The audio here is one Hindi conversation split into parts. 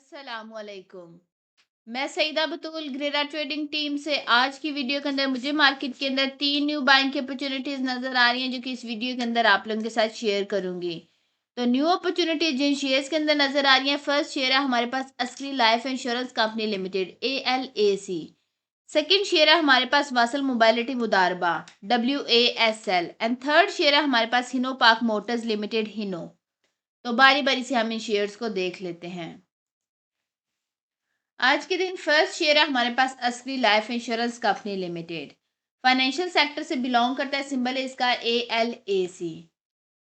अस्सलामुअलैकुम। मैं सईदा बतूल ग्रेरा ट्रेडिंग टीम से आज की वीडियो के अंदर मुझे मार्केट के अंदर 3 न्यू बाइंग की अपॉर्चुनिटीज नजर आ रही हैं, जो कि इस वीडियो के अंदर आप लोगों के साथ शेयर करूंगी। तो न्यू अपॉर्चुनिटीज जिन शेयर्स के अंदर नजर आ रही हैं, फर्स्ट शेयर है हमारे पास असली life insurance company limited ALAC। Second share है हमारे पास Wasl mobility Modaraba WASL and third share है हमारे पास हिनो पाक मोटर्स लिमिटेड हिनो। तो बारी बारी से हम इन शेयर्स को देख लेते हैं। आज के दिन फर्स्ट शेयर है हमारे पास असली life insurance company limited. Financial sector से बिलोंग करता है, सिंबल है इसका ALAC।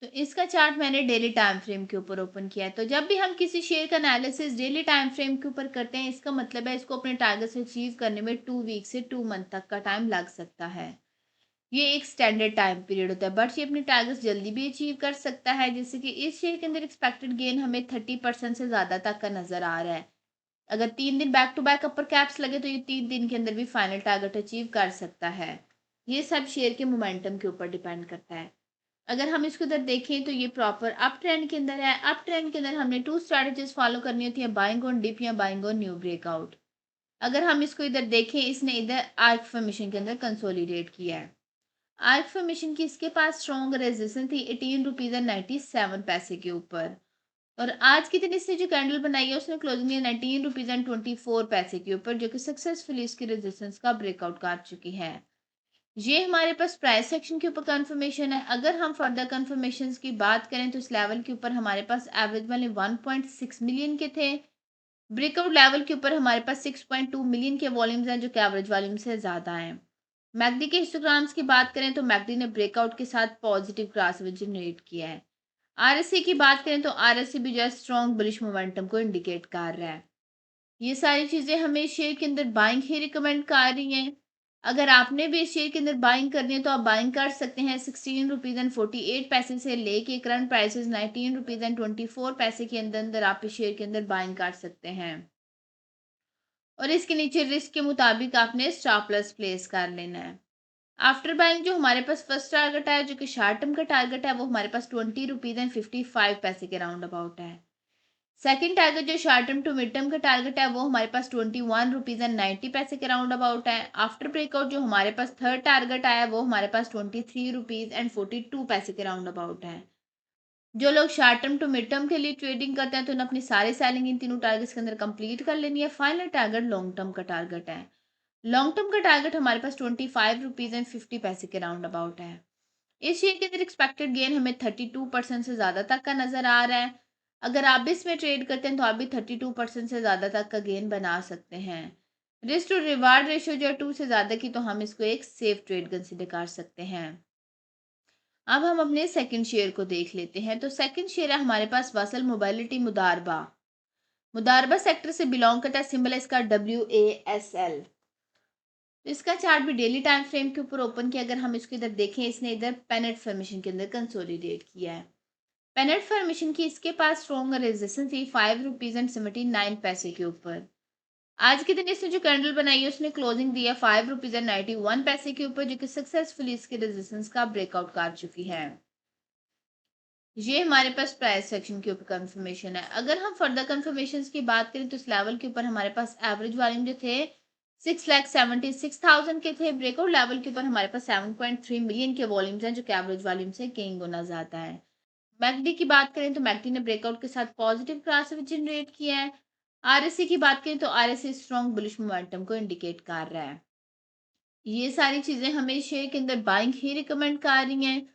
तो इसका चार्ट मैंने डेली टाइम फ्रेम के ऊपर ओपन किया है। तो जब भी हम किसी शेयर का एनालिसिस डेली टाइम फ्रेम के ऊपर करते हैं, इसका मतलब है इसको अपने टारगेट से अचीव करने में 2 वीक से 2 मंथ तक का टाइम लग सकता है। ये एक स्टैंडर्ड टाइम पीरियड होता है, बट ये अपने टारगेट जल्दी भी अचीव कर सकता है। जैसे कि इस शेयर के अंदर एक्सपेक्टेड गेन हमें 30% से ज़्यादा तक का नजर आ रहा है। अगर 3 दिन back to back upper caps लगे तो ये 3 दिन के अंदर भी फाइनल टारगेट अचीव कर सकता है। ये सब शेयर के मोमेंटम के ऊपर डिपेंड करता है। अगर हम इसको इधर देखें तो ये प्रॉपर अप ट्रेंड के अंदर है। अप ट्रेंड के अंदर हमने 2 स्ट्रैटेजीज फॉलो करनी होती है, बाइंग ऑन डिप या बाइंग ऑन न्यू ब्रेकआउट। अगर हम इसको इधर देखें, इसने इधर आर्क फॉर्मेशन के अंदर कंसोलिडेट किया है। आर्क फॉर्मेशन की इसके पास स्ट्रॉन्ग रेजिस्टेंस थी 18 रुपीज़ और 97 पैसे के ऊपर। और आज के दिन इसने जो कैंडल बनाई है उसने क्लोजिंग है 19 रुपीज़ एंड 24 पैसे के ऊपर, जो कि सक्सेसफुली इसकी रेजिस्टेंस का ब्रेकआउट कर चुकी है। ये हमारे पास प्राइस सेक्शन के ऊपर कंफर्मेशन है। अगर हम फर्दर कंफर्मेशन की बात करें तो इस लेवल के ऊपर हमारे पास एवरेज वाले 1.6 मिलियन के थे। ब्रेकआउट लेवल के ऊपर हमारे पास 6.2 मिलियन के वॉल्यूम्स हैं, जो कि एवरेज वॉल्यूम से ज़्यादा हैं। मैकडी के हिस्टोग्राम्स की बात करें तो मैकडी ने ब्रेकआउट के साथ पॉजिटिव क्रॉसओवर जनरेट किया है। आरएससी की बात करें तो आरएससी भी जो है स्ट्रॉन्ग बुलिश मोमेंटम को इंडिकेट कर रहा है। ये सारी चीज़ें हमें शेयर के अंदर बाइंग ही रिकमेंड कर रही हैं। अगर आपने भी शेयर के अंदर बाइंग करनी है तो आप बाइंग कर सकते हैं 16 रुपीज़ एंड 48 पैसे से लेके करंट प्राइसेस 19 रुपीज़ एंड 24 पैसे के अंदर अंदर आप इस शेयर के अंदर बाइंग कर सकते हैं। और इसके नीचे रिस्क के मुताबिक आपने स्टॉप लॉस प्लेस कर लेना है। आफ्टर बाइंग जो हमारे पास फर्स्ट टारगेट है, जो कि शॉर्ट टर्म का टारगेट है, वो हमारे पास 20 रुपीज़ एंड 55 पैसे के राउंड अबाउट है। सेकंड टारगेट जो short term to mid term का टारगेट है, वो हमारे पास 21 रुपीज़ एंड 90 पैसे के राउंड अबाउट है। आफ्टर ब्रेकआउट जो हमारे पास थर्ड टारगेट आया है, वो हमारे पास 23 रुपीज़ एंड 42 पैसे के राउंड अबाउट है। जो लोग short term to mid term के लिए ट्रेडिंग करते हैं तो उन्हें अपनी सारी सेलिंग इन तीनों टारगेट्स के अंदर कंप्लीट कर लेनी है। फाइनल टारगेट लॉन्ग टर्म का टारगेट है। लॉन्ग टर्म का टारगेट हमारे पास 25 रुपीज़ एंड 50 पैसे के राउंड अबाउट है। इस शेयर के अंदर एक्सपेक्टेड गेन हमें 32% से ज़्यादा तक का नज़र आ रहा है। अगर आप भी इसमें ट्रेड करते हैं तो आप भी 32% से ज़्यादा तक का गेन बना सकते हैं। रिस्क टू रिवार्ड रेशियो जो है 2 से ज़्यादा की, तो हम इसको एक सेफ ट्रेड कंसिडर कर सकते हैं। अब हम अपने सेकंड शेयर को देख लेते हैं। तो सेकंड शेयर है हमारे पास वासल मोबाइलिटी मुदारबा। मुदारबा सेक्टर से बिलोंग करता है, सिंबल है इसका WASL। तो इसका चार्ट भी डेली टाइम फ्रेम के ऊपर ओपन किया। अगर हम इसको इधर देखें, इसने इधर पेनेट फॉर्मेशन के अंदर कंसोलिडेट किया है। पेनेट फॉर्मेशन की इसके पास स्ट्रॉन्ग रेजिस्टेंस थी 5 रुपीज़ एंड 79 पैसे के ऊपर। आज के दिन इसने जो कैंडल बनाई है उसने क्लोजिंग दिया 5 रुपीज़ एंड 91 पैसे के ऊपर, जो कि सक्सेसफुली इसके रेजिस्टेंस का ब्रेकआउट कर चुकी है। ये हमारे पास प्राइस सेक्शन के ऊपर कंफर्मेशन है। अगर हम फर्दर कंफर्मेशन की बात करें तो इस लेवल के ऊपर हमारे पास एवरेज वॉल्यूम जो थे 6,76,000 के थे। ब्रेकआउट लेवल के ऊपर हमारे पास 7.3 मिलियन के वॉल्यूम्स हैं, जो कि एवरेज वॉल्यूम से कई गुना ज़्यादा है। मैकडी की बात करें तो मैकडी ने ब्रेकआउट के साथ पॉजिटिव क्रॉसओवर जनरेट किया है। आरएससी की बात करें तो आरएससी स्ट्रॉन्ग बुलिश मोमेंटम को इंडिकेट कर रहा है। ये सारी चीज़ें हमें शेयर के अंदर बाइंग ही रिकमेंड कर रही हैं।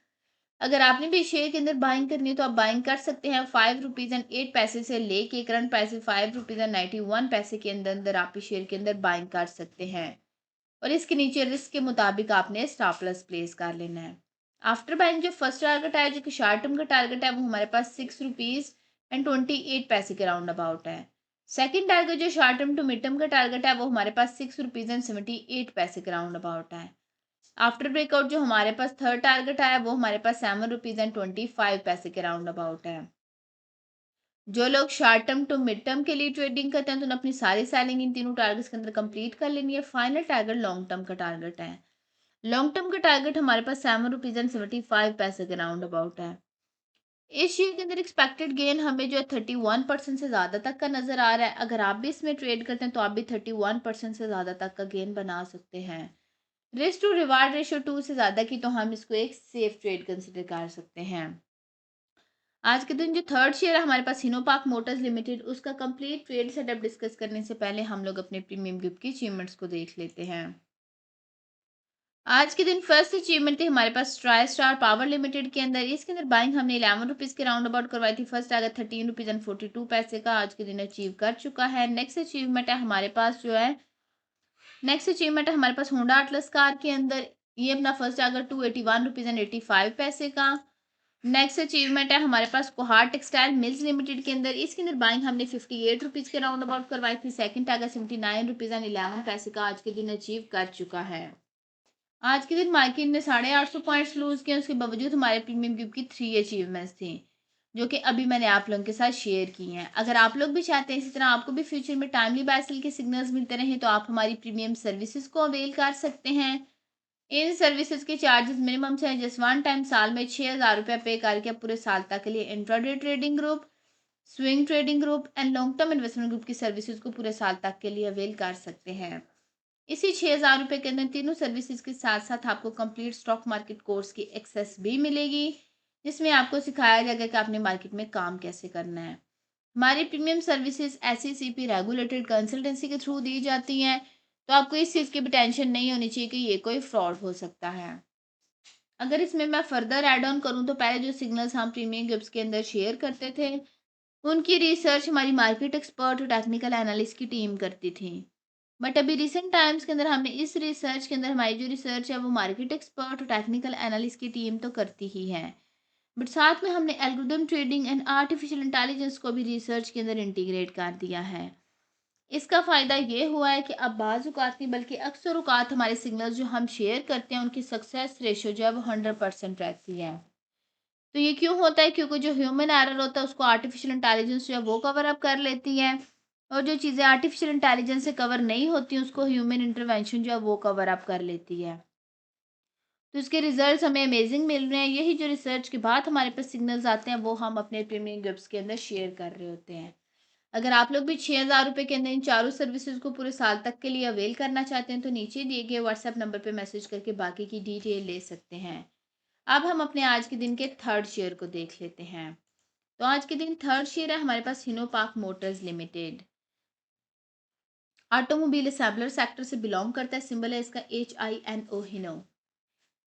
अगर आपने भी शेयर के अंदर बाइंग करनी है तो आप बाइंग कर सकते हैं 5 रुपीज़ एंड 8 पैसे से लेके करंट प्राइस 5 रुपीज़ एंड 91 पैसे के अंदर अंदर आप इस शेयर के अंदर बाइंग कर सकते हैं। और इसके नीचे रिस्क के मुताबिक आपने स्टॉप लॉस प्लेस कर लेना है। आफ्टर बाइंग जो फर्स्ट टारगेट है, जो कि शॉर्ट टर्म का टारगेट है, वो हमारे पास 6 रुपीज़ एंड 28 पैसे के राउंड अबाउट है। सेकंड टारगेट जो short term to mid term का टारगेट है, वो हमारे पास 6 रुपीज़ एंड 78 पैसे के राउंड अबाउट है। आफ्टर ब्रेकआउट जो हमारे पास थर्ड टारगेट आया, वो हमारे पास 7 रुपीज़ एंड 25 पैसे के राउंड अबाउट है। जो लोग short term to mid term के लिए ट्रेडिंग करते हैं तो उन्हें अपनी सारी सेलिंग इन तीनों टारगेट्स के अंदर कंप्लीट कर लेनी है। फाइनल टारगेट लॉन्ग टर्म का टारगेट है। लॉन्ग टर्म का टारगेट हमारे पास 7 रुपीज़ एंड 75 पैसे के राउंड अबाउट है। इस शेयर के अंदर एक्सपेक्टेड गेन हमें जो है 31% से ज़्यादा तक का नज़र आ रहा है। अगर आप भी इसमें ट्रेड करते हैं तो आप भी 31% से ज़्यादा तक का गेन बना सकते हैं। रिस्क टू रिवार्ड रेशियो 2 से ज़्यादा की तो हम इसको एक सेफ ट्रेड कंसिडर कर सकते हैं। आज के दिन जो थर्ड शेयर है हमारे पास हिनोपाक मोटर्स लिमिटेड, उसका कंप्लीट ट्रेड सेटअप डिस्कस करने से पहले हम लोग अपने प्रीमियम ग्रुप की अचीवमेंट्स को देख लेते हैं। आज के दिन फर्स्ट अचीवमेंट थी हमारे पास ट्राई स्टार पावर लिमिटेड के अंदर। इसके अंदर बाइंग हमने 11 रुपीज़ के राउंड अबाउट करवाई थी। फर्स्ट टारगेट 13 रुपीज़ एंड 42 पैसे का आज के दिन अचीव कर चुका है। नेक्स्ट अचीवमेंट है हमारे पास जो है होंडा अटलस कार के अंदर। ये अपना फर्स्ट टारगेट 281 रुपीज़ एंड 85 पैसे का। नेक्स्ट अचीवमेंट है हमारे पास कोहार टेक्सटाइल मिल्स लिमिटेड के अंदर। इसके अंदर बाइंग हमने 58 रुपीज़ के राउंड अबाउट करवाई थी। सेकंड टारगेट 79 रुपीज़ एंड 11 पैसे का आज के दिन अचीव कर चुका है। आज के दिन मार्केट ने 850 पॉइंट्स लूज किए, उसके बावजूद हमारे प्रीमियम ग्रुप की 3 अचीवमेंट्स थी जो कि अभी मैंने आप लोगों के साथ शेयर की हैं। अगर आप लोग भी चाहते हैं इसी तरह आपको भी फ्यूचर में टाइमली बाय सेल के सिग्नल्स मिलते रहें तो आप हमारी प्रीमियम सर्विसेज को अवेल कर सकते हैं। इन सर्विसेज के चार्जेस मिनिमम से जस्ट वन टाइम साल में 6,000 रुपये पे करके आप पूरे साल तक के लिए intraday trading group, swing trading group and long term investment group की सर्विसेज को पूरे साल तक के लिए अवेल कर सकते हैं। इसी 6,000 रुपये के अंदर तीनों सर्विसेज के साथ साथ आपको कंप्लीट स्टॉक मार्केट कोर्स की एक्सेस भी मिलेगी, जिसमें आपको सिखाया जाएगा कि आपने मार्केट में काम कैसे करना है। हमारी premium services SECP regulated consultancy के थ्रू दी जाती हैं, तो आपको इस चीज़ की भी टेंशन नहीं होनी चाहिए कि ये कोई फ्रॉड हो सकता है। अगर इसमें मैं फर्दर ऐड ऑन करूँ तो पहले जो सिग्नल्स हम प्रीमियम ग्रुप्स के अंदर शेयर करते थे उनकी रिसर्च हमारी मार्केट एक्सपर्ट और टेक्निकल एनालिस्ट की टीम करती थी। बट अभी रिसेंट टाइम्स के अंदर हमने इस रिसर्च के अंदर हमारी जो रिसर्च है वो मार्केट एक्सपर्ट और टेक्निकल एनालिस्ट की टीम तो करती ही है, बट साथ में हमने algorithm trading and artificial intelligence को भी रिसर्च के अंदर इंटीग्रेट कर दिया है। इसका फ़ायदा ये हुआ है कि अब बाज़ औक़ात नहीं बल्कि अक्सर औक़ात हमारे सिग्नल्स जो हम शेयर करते हैं उनकी सक्सेस रेशो जो है वो 100% रहती है। तो ये क्यों होता है? क्योंकि जो ह्यूमन एरर होता है उसको आर्टिफिशियल इंटेलिजेंस जो है वो कवर अप कर लेती है, और जो चीज़ें आर्टिफिशियल इंटेलिजेंस से कवर नहीं होती उसको ह्यूमन इंटरवेंशन जो है वो कवर अप कर लेती है। तो इसके रिजल्ट्स हमें अमेजिंग मिल रहे हैं। यही जो रिसर्च के बाद हमारे पास सिग्नल्स आते हैं वो हम अपने प्रीमियम ग्रुप्स के अंदर शेयर कर रहे होते हैं। अगर आप लोग भी 6,000 रुपये के अंदर इन चारों सर्विसेज को पूरे साल तक के लिए अवेल करना चाहते हैं तो नीचे दिए गए व्हाट्सएप नंबर पर मैसेज करके बाकी की डिटेल ले सकते हैं। अब हम अपने आज के दिन के थर्ड शेयर को देख लेते हैं। तो आज के दिन थर्ड शेयर है हमारे पास Hinopak motors limited. Automobile assembler sector से बिलोंग करता है। सिंबल है इसका HINO, हिनो।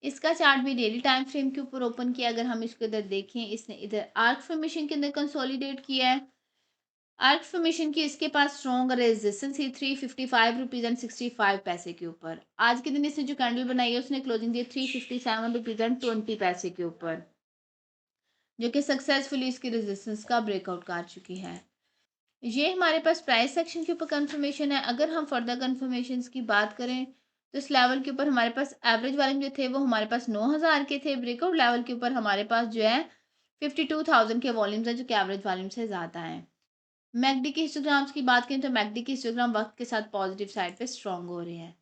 इसका चार्ट भी डेली टाइम फ्रेम के ऊपर ओपन किया। अगर हम इसके इधर देखें, इसने इधर आर्क फॉर्मेशन के अंदर कंसोलिडेट किया है। आर्क फॉर्मेशन की इसके पास स्ट्रॉन्ग रेजिस्टेंस थी 355 रुपीज़ एंड 65 पैसे के ऊपर। आज के दिन इसने जो कैंडल बनाई है उसने क्लोजिंग दी 357 रुपीज़ एंड 20 पैसे के ऊपर, जो कि सक्सेसफुली इसकी रेजिस्टेंस का ब्रेकआउट कर चुकी है। ये हमारे पास प्राइस सेक्शन के ऊपर कंफर्मेशन है। अगर हम फर्दर कंफर्मेशन की बात करें तो इस लेवल के ऊपर हमारे पास एवरेज वॉल्यूम जो थे वो हमारे पास 9,000 के थे। ब्रेकआउट लेवल के ऊपर हमारे पास जो है 52,000 के वॉल्यूम्स है, जो कि एवरेज वॉल्यूम से ज़्यादा है। मैकडी के हिस्टोग्राम्स की बात करें तो मैकडी के हिस्टोग्राम वक्त के साथ पॉजिटिव साइड पे स्ट्रॉन्ग हो रहे हैं।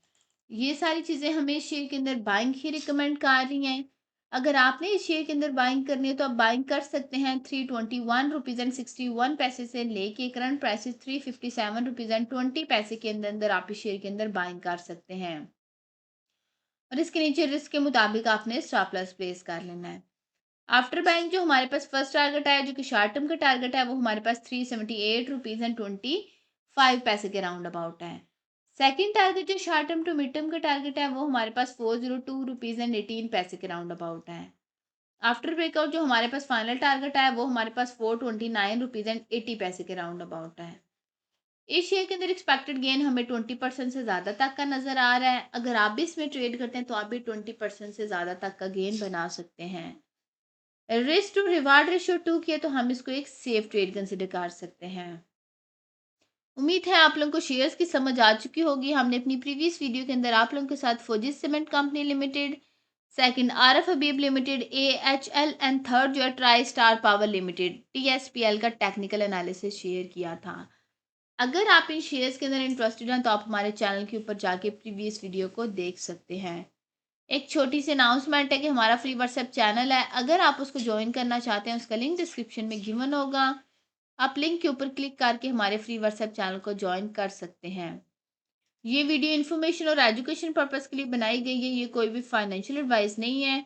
ये सारी चीज़ें हमें शेयर के अंदर बाइंग ही रिकमेंड कर रही हैं। अगर आपने इस शेयर के अंदर बाइंग करनी है तो आप बाइंग कर सकते हैं 321 रुपीज़ एंड 61 पैसे से लेके करंट प्राइसेस 357 रुपीज़ एंड 20 पैसे के अंदर अंदर आप इस शेयर के अंदर बाइंग कर सकते हैं, और इसके नीचे रिस्क के मुताबिक आपने स्टॉप लॉस प्लेस कर लेना है। आफ्टर बैंक जो हमारे पास फर्स्ट टारगेट है जो कि शॉर्ट टर्म का टारगेट है वो हमारे पास 378 रुपीज़ एंड 25 पैसे के राउंड अबाउट है। सेकंड टारगेट जो short term to mid term का टारगेट है वो हमारे पास 402 रुपीज़ एंड 18 पैसे के राउंड अबाउट है। आफ्टर ब्रेकआउट जो हमारे पास फाइनल टारगेट है वो हमारे पास 429 रुपीज़ एंड 80 पैसे के राउंड अबाउट है। इस शेयर के अंदर एक्सपेक्टेड गेन हमें 20% से ज़्यादा तक का नज़र आ रहा है। अगर आप भी इसमें ट्रेड करते हैं तो आप भी 20% से ज़्यादा तक का गेन बना सकते हैं। रिस्क टू रिवार्ड रेशियो 2 किए तो हम इसको एक सेफ ट्रेड कंसिडर कर सकते हैं। उम्मीद है आप लोगों को शेयर्स की समझ आ चुकी होगी। हमने अपनी प्रीवियस वीडियो के अंदर आप लोगों के साथ फौजी cement company limited, second RF Habib limited AHL and third जो है try star power limited TSPL का टेक्निकल एनालिसिस शेयर किया था। अगर आप इन शेयर्स के अंदर इंटरेस्टेड हैं तो आप हमारे चैनल के ऊपर जाके प्रीवियस वीडियो को देख सकते हैं। एक छोटी सी अनाउंसमेंट है कि हमारा फ्री व्हाट्सएप चैनल है, अगर आप उसको ज्वाइन करना चाहते हैं उसका लिंक डिस्क्रिप्शन में गिवन होगा। आप लिंक के ऊपर क्लिक करके हमारे फ्री व्हाट्सएप चैनल को ज्वाइन कर सकते हैं। ये वीडियो इन्फॉर्मेशन और एजुकेशन पर्पज़ के लिए बनाई गई है, ये कोई भी फाइनेंशियल एडवाइस नहीं है।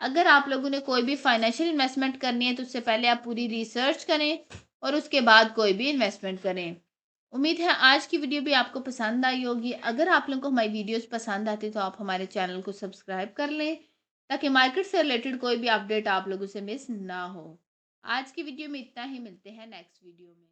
अगर आप लोगों ने कोई भी फाइनेंशियल इन्वेस्टमेंट करनी है तो उससे पहले आप पूरी रिसर्च करें और उसके बाद कोई भी इन्वेस्टमेंट करें। उम्मीद है आज की वीडियो भी आपको पसंद आई होगी। अगर आप लोगों को हमारी वीडियोस पसंद आती तो आप हमारे चैनल को सब्सक्राइब कर लें ताकि मार्केट से रिलेटेड कोई भी अपडेट आप लोगों से मिस ना हो। आज की वीडियो में इतना ही, मिलते हैं नेक्स्ट वीडियो में।